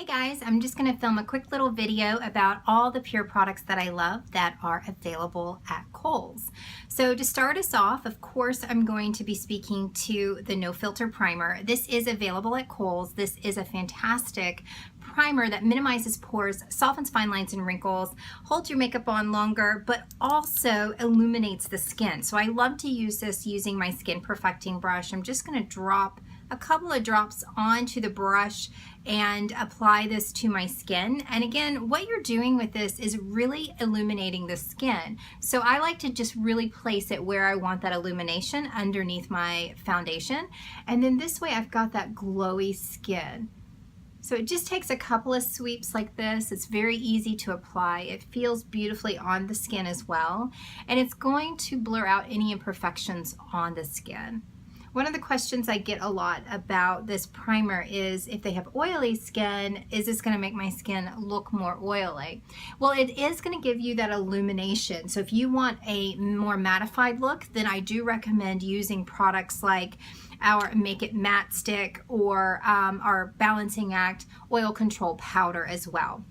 Hey guys, I'm just going to film a quick little video about all the PUR products that I love that are available at KOHLS. So to start us off, of course, I'm going to be speaking to the No Filter Primer. This is available at KOHLS. This is a fantastic primer that minimizes pores, softens fine lines and wrinkles, holds your makeup on longer, but also illuminates the skin. So I love to use this using my skin perfecting brush. I'm just going to drop a couple of drops onto the brush and apply this to my skin. And again, what you're doing with this is really illuminating the skin. So I like to just really place it where I want that illumination underneath my foundation. And then this way I've got that glowy skin. So it just takes a couple of sweeps like this. It's very easy to apply. It feels beautifully on the skin as well. And it's going to blur out any imperfections on the skin. One of the questions I get a lot about this primer is if they have oily skin, is this going to make my skin look more oily? Well, it is going to give you that illumination. So if you want a more mattified look, then I do recommend using products like our Make It Matte Stick or our Balancing Act Oil Control Powder as well.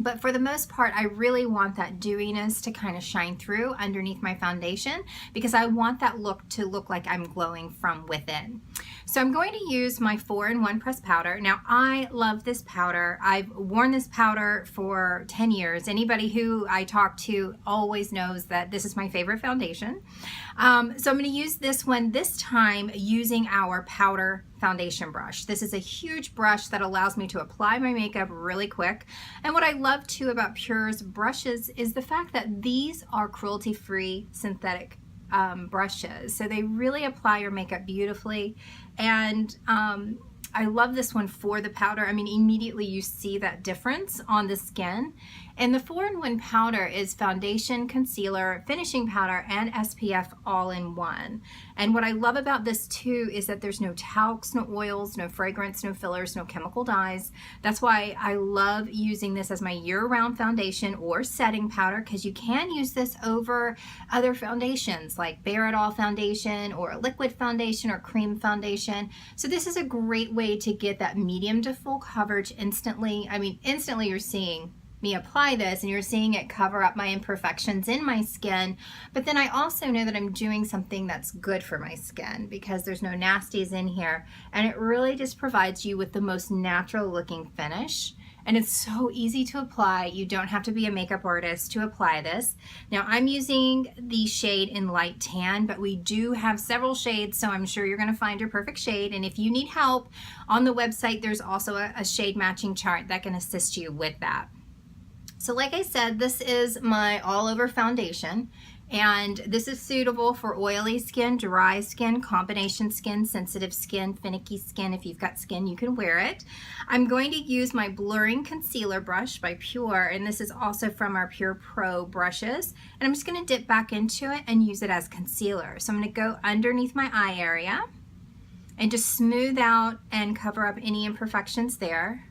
But for the most part, I really want that dewiness to kind of shine through underneath my foundation because I want that look to look like I'm glowing from within. So I'm going to use my 4-in-1 pressed powder. Now I love this powder. I've worn this powder for 10 years. Anybody who I talk to always knows that this is my favorite foundation. So I'm going to use this one this time using our powder foundation brush. This is a huge brush that allows me to apply my makeup really quick. And what I love too about PUR's brushes is the fact that these are cruelty-free synthetic brushes. So they really apply your makeup beautifully. And I love this one for the powder. I mean, immediately you see that difference on the skin. And the 4-in-1 powder is foundation, concealer, finishing powder, and SPF all in one. And what I love about this too is that there's no talcs, no oils, no fragrance, no fillers, no chemical dyes. That's why I love using this as my year-round foundation or setting powder, because you can use this over other foundations like Bare It All foundation or a liquid foundation or cream foundation. So this is a great way to get that medium to full coverage instantly. I mean, instantly you're seeing me apply this and you're seeing it cover up my imperfections in my skin, but then I also know that I'm doing something that's good for my skin because there's no nasties in here, and it really just provides you with the most natural looking finish. And it's so easy to apply. You don't have to be a makeup artist to apply this. Now I'm using the shade in light tan, but we do have several shades, so I'm sure you're gonna find your perfect shade. And if you need help, on the website there's also a shade matching chart that can assist you with that. So like I said, this is my all over foundation, and this is suitable for oily skin, dry skin, combination skin, sensitive skin, finicky skin. If you've got skin, you can wear it. I'm going to use my blurring concealer brush by PUR, and this is also from our PUR Pro Brushes. And I'm just going to dip back into it and use it as concealer. So I'm going to go underneath my eye area and just smooth out and cover up any imperfections there.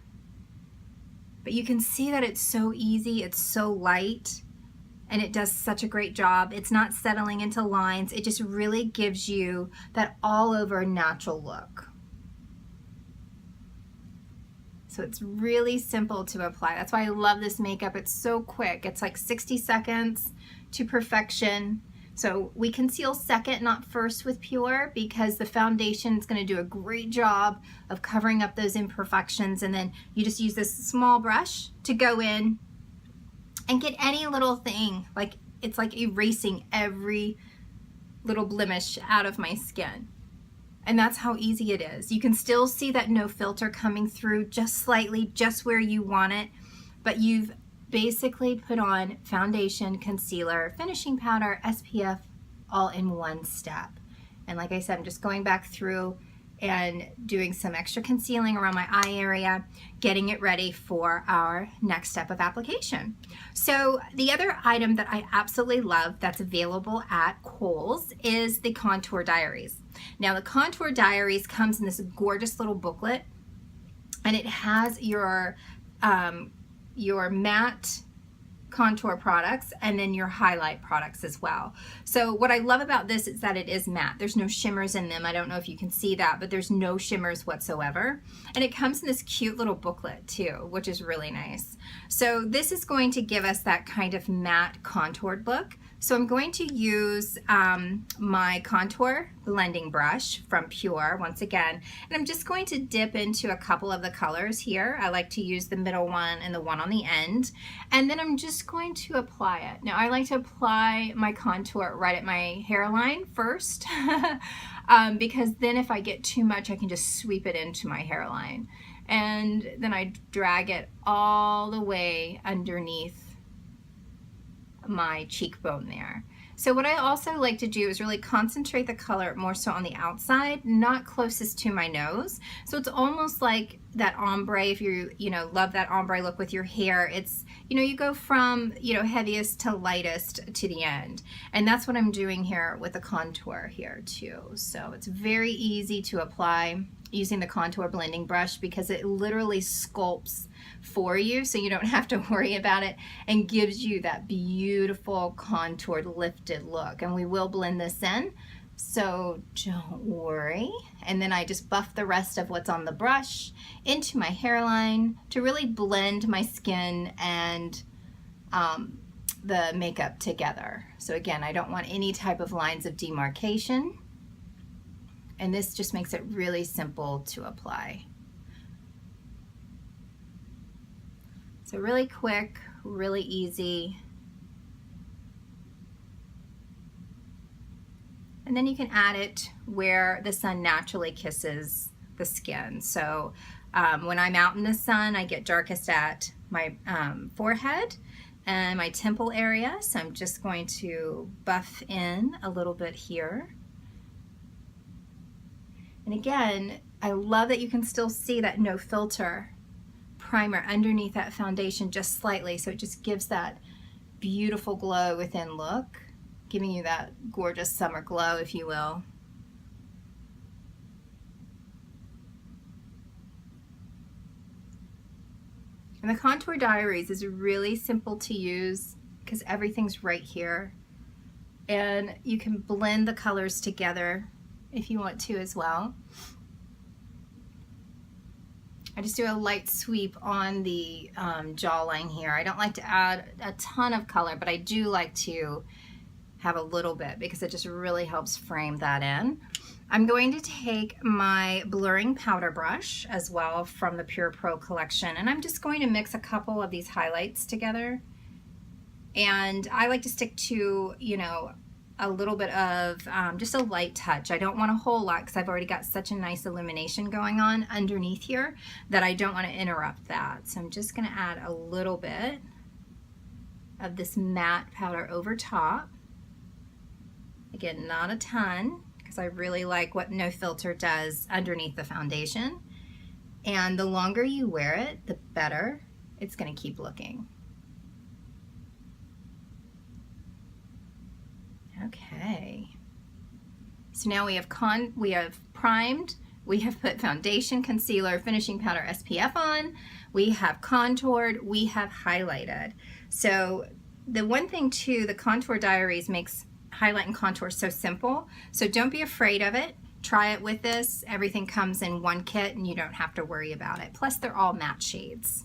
But you can see that it's so easy, it's so light, and it does such a great job. It's not settling into lines. It just really gives you that all over natural look. So it's really simple to apply. That's why I love this makeup. It's so quick. It's like 60 seconds to perfection. So we conceal second, not first with PUR, because the foundation is going to do a great job of covering up those imperfections. And then you just use this small brush to go in and get any little thing. Like it's like erasing every little blemish out of my skin. And that's how easy it is. You can still see that no filter coming through just slightly, just where you want it, but you've basically put on foundation, concealer, finishing powder, SPF all in one step. And like I said, I'm just going back through and doing some extra concealing around my eye area, getting it ready for our next step of application. So the other item that I absolutely love that's available at KOHLS is the Contour Diaries. Now the Contour Diaries comes in this gorgeous little booklet, and it has your matte contour products and then your highlight products as well. So what I love about this is that it is matte. There's no shimmers in them. I don't know if you can see that, but there's no shimmers whatsoever. And it comes in this cute little booklet too, which is really nice. So this is going to give us that kind of matte contoured look. So I'm going to use my contour blending brush from PUR once again, and I'm just going to dip into a couple of the colors here. I like to use the middle one and the one on the end, and then I'm just going to apply it. Now I like to apply my contour right at my hairline first because then if I get too much I can just sweep it into my hairline, and then I drag it all the way underneath my cheekbone there. So what I also like to do is really concentrate the color more so on the outside, not closest to my nose. So it's almost like that ombre, if you love that ombre look with your hair, it's, you go from, heaviest to lightest to the end. And that's what I'm doing here with the contour here too. So it's very easy to apply using the contour blending brush because it literally sculpts for you, so you don't have to worry about it, and gives you that beautiful contoured lifted look. And we will blend this in, so don't worry. And then I just buff the rest of what's on the brush into my hairline to really blend my skin and the makeup together. So again, I don't want any type of lines of demarcation, and this just makes it really simple to apply. So really quick, really easy. And then you can add it where the sun naturally kisses the skin. So when I'm out in the sun, I get darkest at my forehead and my temple area. So I'm just going to buff in a little bit here. And again, I love that you can still see that no filter primer underneath that foundation just slightly, so it just gives that beautiful glow within look, giving you that gorgeous summer glow, if you will. And the Contour Diaries is really simple to use because everything's right here, and you can blend the colors together if you want to as well. I just do a light sweep on the jawline here. I don't like to add a ton of color, but I do like to have a little bit because it just really helps frame that in. I'm going to take my blurring powder brush as well from the PUR PRO collection, and I'm just going to mix a couple of these highlights together. And I like to stick to, a little bit of just a light touch. I don't want a whole lot because I've already got such a nice illumination going on underneath here that I don't want to interrupt that. So I'm just going to add a little bit of this matte powder over top. Again, not a ton because I really like what No Filter does underneath the foundation. And the longer you wear it, the better it's going to keep looking. Okay, so now we have primed, we have put foundation, concealer, finishing powder, SPF on, we have contoured, we have highlighted. So the one thing too, the Contour Diaries makes highlight and contour so simple, so don't be afraid of it. Try it with this. Everything comes in one kit and you don't have to worry about it. Plus they're all matte shades.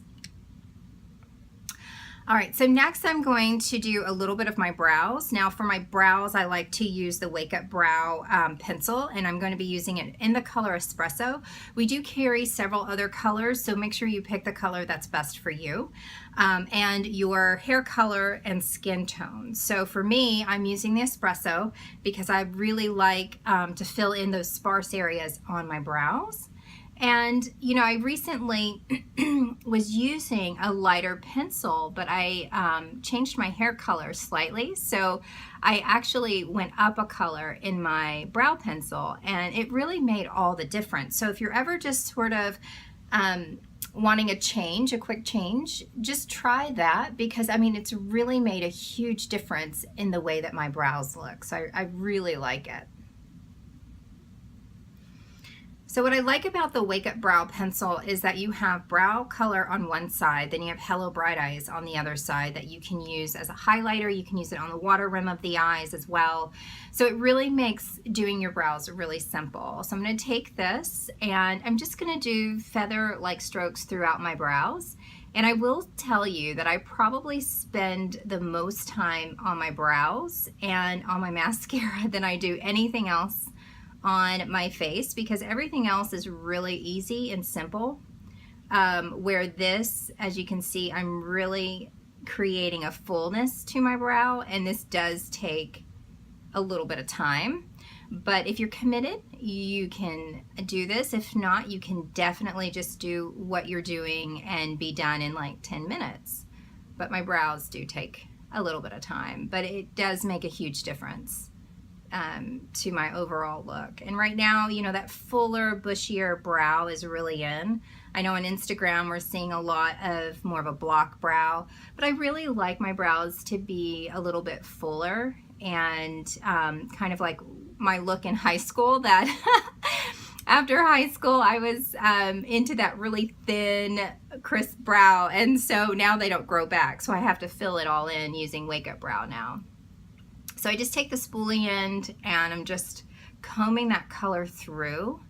All right, so next I'm going to do a little bit of my brows. Now for my brows, I like to use the Wake Up Brow pencil, and I'm going to be using it in the color Espresso. We do carry several other colors, so make sure you pick the color that's best for you and your hair color and skin tone. So for me, I'm using the Espresso because I really like to fill in those sparse areas on my brows. And I recently was using a lighter pencil, but I changed my hair color slightly. So I actually went up a color in my brow pencil, and it really made all the difference. So if you're ever just sort of wanting a quick change, just try that because it's really made a huge difference in the way that my brows look. So I really like it. So what I like about the Wake Up Brow Pencil is that you have brow color on one side, then you have Hello Bright Eyes on the other side that you can use as a highlighter. You can use it on the water rim of the eyes as well. So it really makes doing your brows really simple. So I'm going to take this and I'm just going to do feather-like strokes throughout my brows. And I will tell you that I probably spend the most time on my brows and on my mascara than I do anything else on my face, because everything else is really easy and simple. Where this, as you can see, I'm really creating a fullness to my brow, and this does take a little bit of time. But if you're committed, you can do this. If not, you can definitely just do what you're doing and be done in like 10 minutes. But my brows do take a little bit of time, but it does make a huge difference to my overall look. And right now, you know, that fuller, bushier brow is really in. I know on Instagram we're seeing a lot of more of a block brow, but I really like my brows to be a little bit fuller and kind of like my look in high school. That after high school I was into that really thin, crisp brow, and so now they don't grow back, so I have to fill it all in using Wake Up Brow now. So I just take the spoolie end and I'm just combing that color through.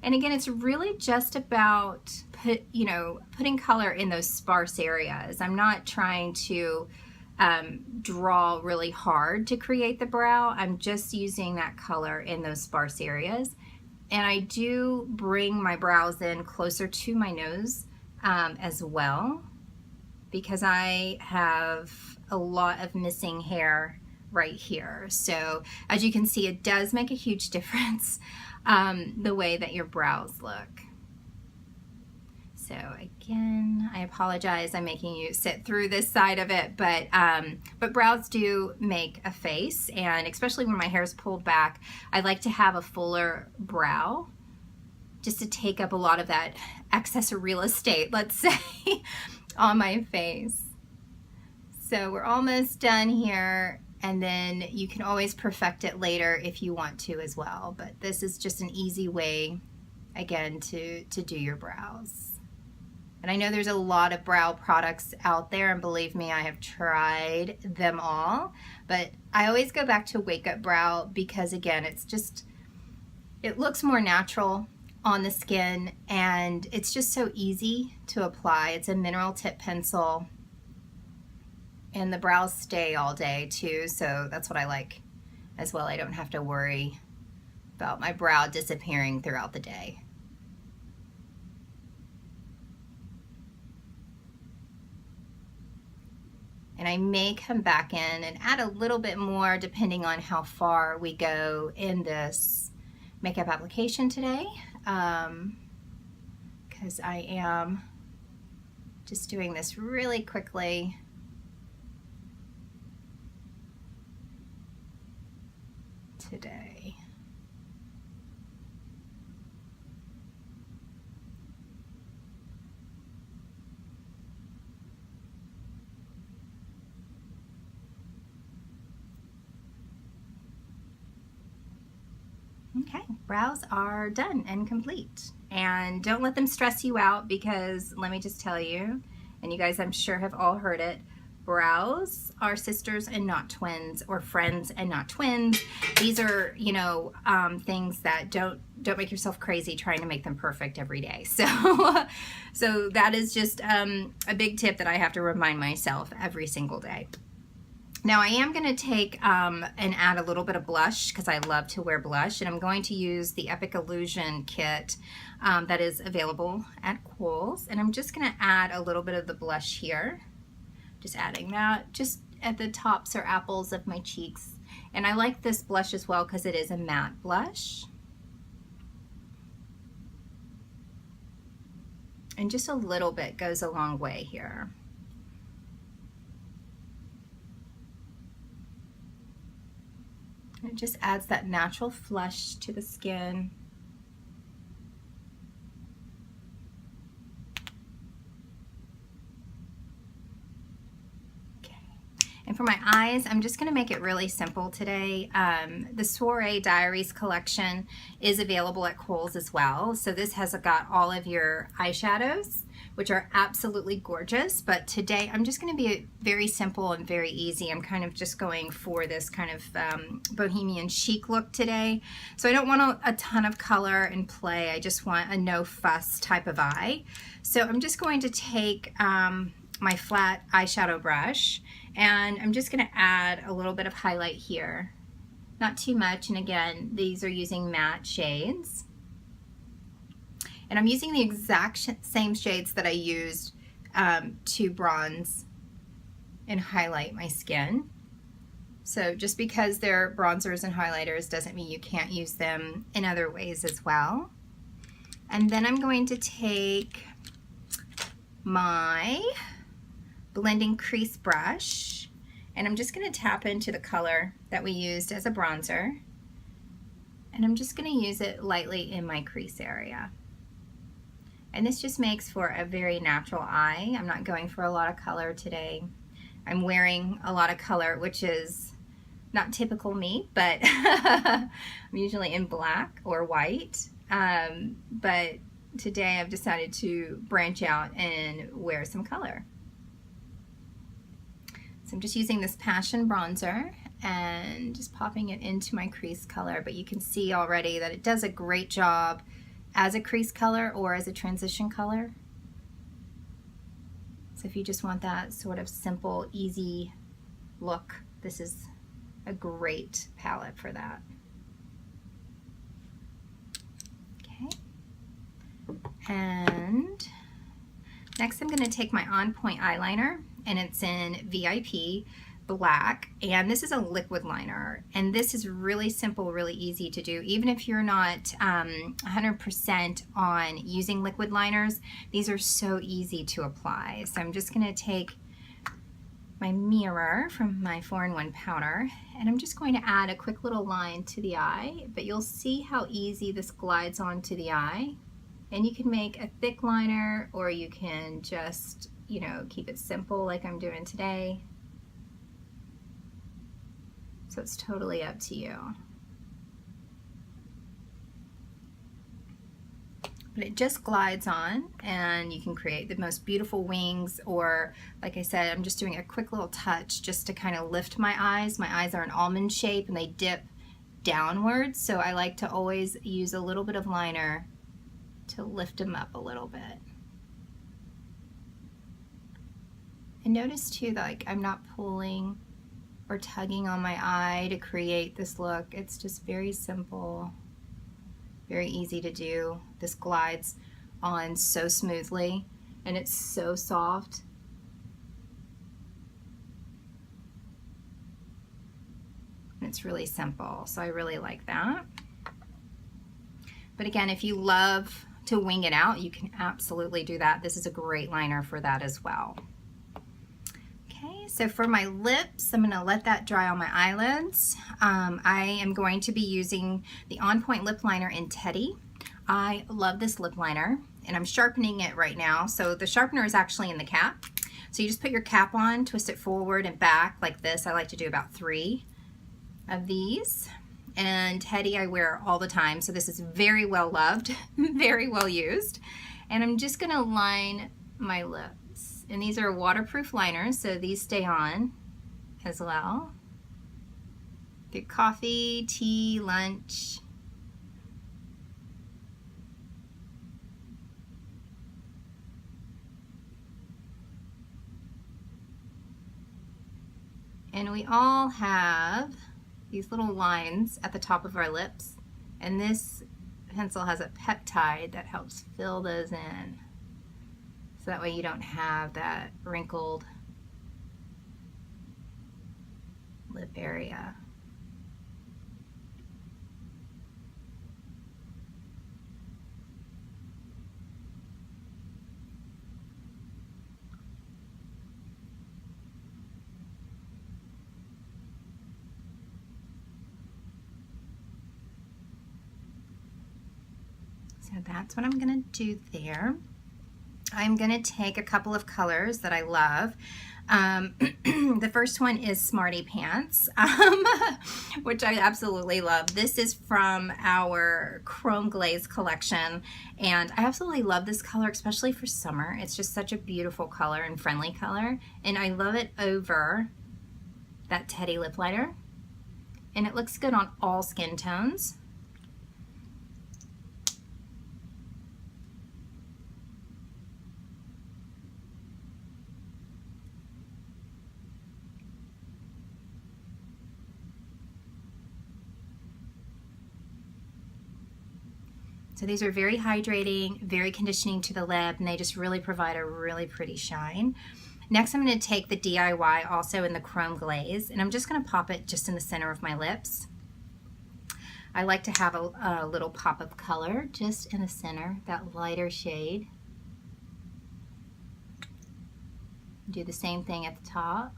And again, it's really just about putting color in those sparse areas. I'm not trying to draw really hard to create the brow. I'm just using that color in those sparse areas. And I do bring my brows in closer to my nose as well, because I have a lot of missing hair right here. So as you can see, it does make a huge difference the way that your brows look. So again, I apologize, I'm making you sit through this side of it, but brows do make a face, and especially when my hair is pulled back, I like to have a fuller brow just to take up a lot of that excess real estate, let's say, on my face. So we're almost done here, and then you can always perfect it later if you want to as well, but this is just an easy way, again, to do your brows. And I know there's a lot of brow products out there, and believe me, I have tried them all, but I always go back to Wake Up Brow because, again, it looks more natural on the skin, and it's just so easy to apply. It's a mineral tip pencil, and the brows stay all day too, so that's what I like as well. I don't have to worry about my brow disappearing throughout the day. And I may come back in and add a little bit more depending on how far we go in this makeup application today, because I am just doing this really quickly. Today. Okay, brows are done and complete. And don't let them stress you out, because let me just tell you, and you guys I'm sure have all heard it, brows are sisters and not twins, or friends and not twins. These are, you know, things that don't make yourself crazy trying to make them perfect every day. So, so that is just a big tip that I have to remind myself every single day. Now I am going to take and add a little bit of blush, because I love to wear blush, and I'm going to use the Epic Illusion kit that is available at KOHLS, and I'm just going to add a little bit of the blush here. Just adding that just at the tops or apples of my cheeks. And I like this blush as well because it is a matte blush. And just a little bit goes a long way here. It just adds that natural flush to the skin. And for my eyes, I'm just going to make it really simple today. The Soiree Diaries collection is available at Kohl's as well. So this has got all of your eyeshadows, which are absolutely gorgeous. But today I'm just going to be very simple and very easy. I'm kind of just going for this kind of bohemian chic look today. So I don't want a ton of color and play. I just want a no fuss type of eye. So I'm just going to take my flat eyeshadow brush, and I'm just going to add a little bit of highlight here. Not too much, and again, these are using matte shades. And I'm using the exact same shades that I used to bronze and highlight my skin. So just because they're bronzers and highlighters doesn't mean you can't use them in other ways as well. And then I'm going to take my blending crease brush, and I'm just going to tap into the color that we used as a bronzer, and I'm just going to use it lightly in my crease area. And this just makes for a very natural eye. I'm not going for a lot of color today. I'm wearing a lot of color, which is not typical me, but I'm usually in black or white. But today I've decided to branch out and wear some color. So I'm just using this Passion bronzer and just popping it into my crease color, but you can see already that it does a great job as a crease color or as a transition color. So if you just want that sort of simple, easy look, this is a great palette for that. Okay. And next I'm going to take my On Point eyeliner, and it's in VIP black, and this is a liquid liner, and this is really simple, really easy to do. Even if you're not 100% on using liquid liners, these are so easy to apply. So I'm just going to take my mirror from my 4-in-1 powder, and I'm just going to add a quick little line to the eye, but you'll see how easy this glides onto the eye. And you can make a thick liner, or you can just, you know, keep it simple like I'm doing today. So it's totally up to you. But it just glides on, and you can create the most beautiful wings, or like I said, I'm just doing a quick little touch just to kind of lift my eyes. My eyes are an almond shape and they dip downwards, so I like to always use a little bit of liner to lift them up a little bit. And notice too that like I'm not pulling or tugging on my eye to create this look. It's just very simple, very easy to do. This glides on so smoothly, and it's so soft. And it's really simple, so I really like that. But again, if you love to wing it out, you can absolutely do that. This is a great liner for that as well. Okay, so for my lips, I'm going to let that dry on my eyelids. I am going to be using the On Point lip liner in Teddy. I love this lip liner, and I'm sharpening it right now. So the sharpener is actually in the cap. So you just put your cap on, twist it forward and back like this. I like to do about 3 of these. And Teddy I wear all the time, so this is very well loved, very well used. And I'm just going to line my lips. And these are waterproof liners, so these stay on as well. Through coffee, tea, lunch. And we all have these little lines at the top of our lips, and this pencil has a peptide that helps fill those in, so that way you don't have that wrinkled lip area. So that's what I'm going to do there. I'm gonna take a couple of colors that I love. The first one is Smarty Pants, which I absolutely love. This is from our Chrome Glaze collection, and I absolutely love this color, especially for summer. It's just such a beautiful color and friendly color, and I love it over that Teddy lip liner, and it looks good on all skin tones. So these are very hydrating, very conditioning to the lip, and they just really provide a really pretty shine. Next, I'm going to take the DIY also in the Chrome Glaze, and I'm just going to pop it just in the center of my lips. I like to have a little pop of color just in the center, that lighter shade. Do the same thing at the top.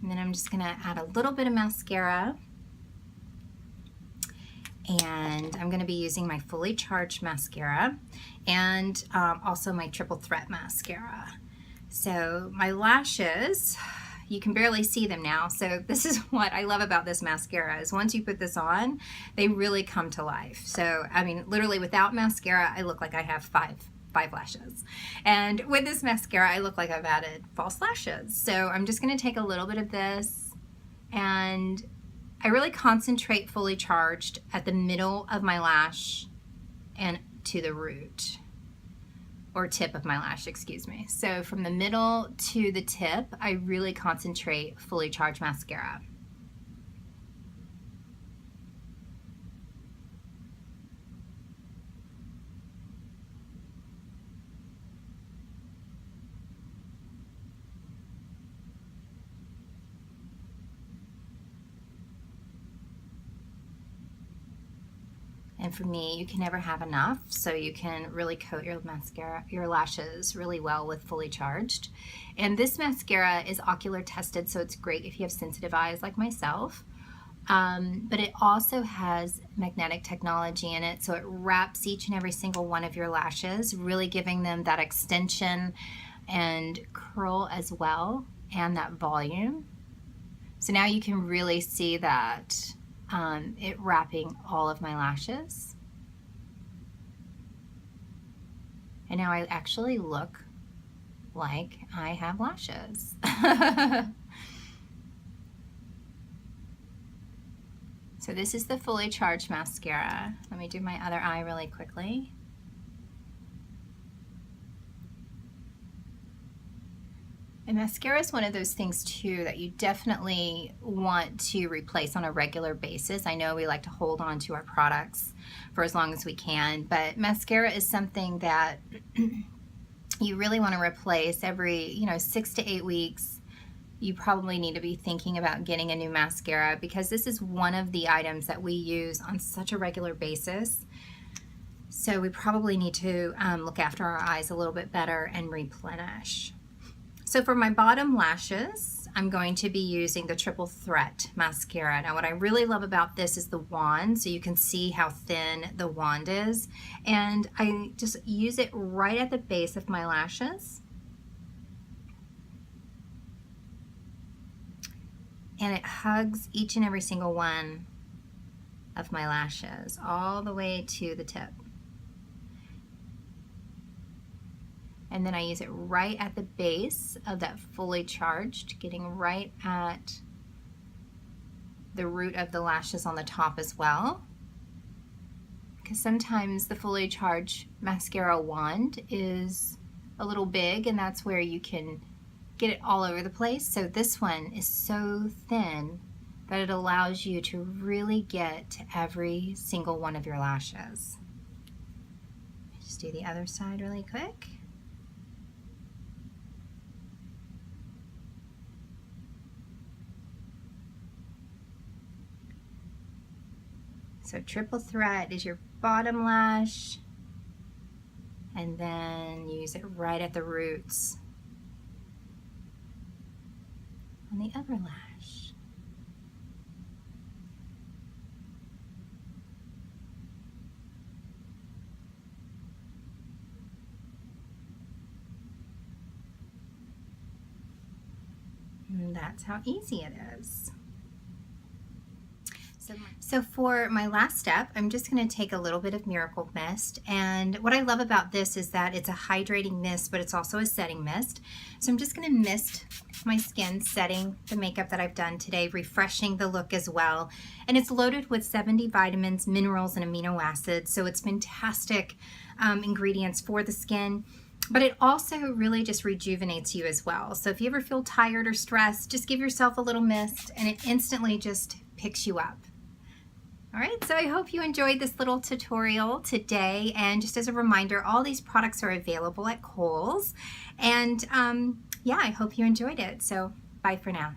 And then I'm just going to add a little bit of mascara. And I'm going to be using my Fully Charged mascara and also my Triple Threat mascara. So my lashes, you can barely see them now. So this is what I love about this mascara, is once you put this on, they really come to life. So, I mean, literally without mascara, I look like I have five lashes. And with this mascara, I look like I've added false lashes. So I'm just going to take a little bit of this, and I really concentrate Fully Charged at the middle of my lash and to the root, or tip of my lash, excuse me. So from the middle to the tip, I really concentrate Fully Charged mascara. And for me, you can never have enough, so you can really coat your mascara, your lashes really well with Fully Charged. And this mascara is ocular tested, so it's great if you have sensitive eyes like myself. But it also has magnetic technology in it, so it wraps each and every single one of your lashes, really giving them that extension and curl as well, and that volume. So now you can really see that it wrapping all of my lashes. And now I actually look like I have lashes. So this is the Fully Charged mascara. Let me do my other eye really quickly. And mascara is one of those things too that you definitely want to replace on a regular basis. I know we like to hold on to our products for as long as we can, but mascara is something that you really want to replace every 6 to 8 weeks. You probably need to be thinking about getting a new mascara, because this is one of the items that we use on such a regular basis. So we probably need to look after our eyes a little bit better and replenish. So for my bottom lashes, I'm going to be using the Triple Threat mascara. Now what I really love about this is the wand, so you can see how thin the wand is. And I just use it right at the base of my lashes. And it hugs each and every single one of my lashes all the way to the tip. And then I use it right at the base of that Fully Charged, getting right at the root of the lashes on the top as well. Because sometimes the Fully Charged mascara wand is a little big, and that's where you can get it all over the place. So this one is so thin that it allows you to really get to every single one of your lashes. Just do the other side really quick. So Triple Threat is your bottom lash, and then use it right at the roots the other lash. And that's how easy it is. So for my last step, I'm just going to take a little bit of Miracle Mist, and what I love about this is that it's a hydrating mist, but it's also a setting mist. So I'm just going to mist my skin, setting the makeup that I've done today, refreshing the look as well. And it's loaded with 70 vitamins, minerals, and amino acids, so it's fantastic ingredients for the skin. But it also really just rejuvenates you as well. So if you ever feel tired or stressed, just give yourself a little mist and it instantly just picks you up. All right, so I hope you enjoyed this little tutorial today. And just as a reminder, all these products are available at KOHLS. And yeah, I hope you enjoyed it. So bye for now.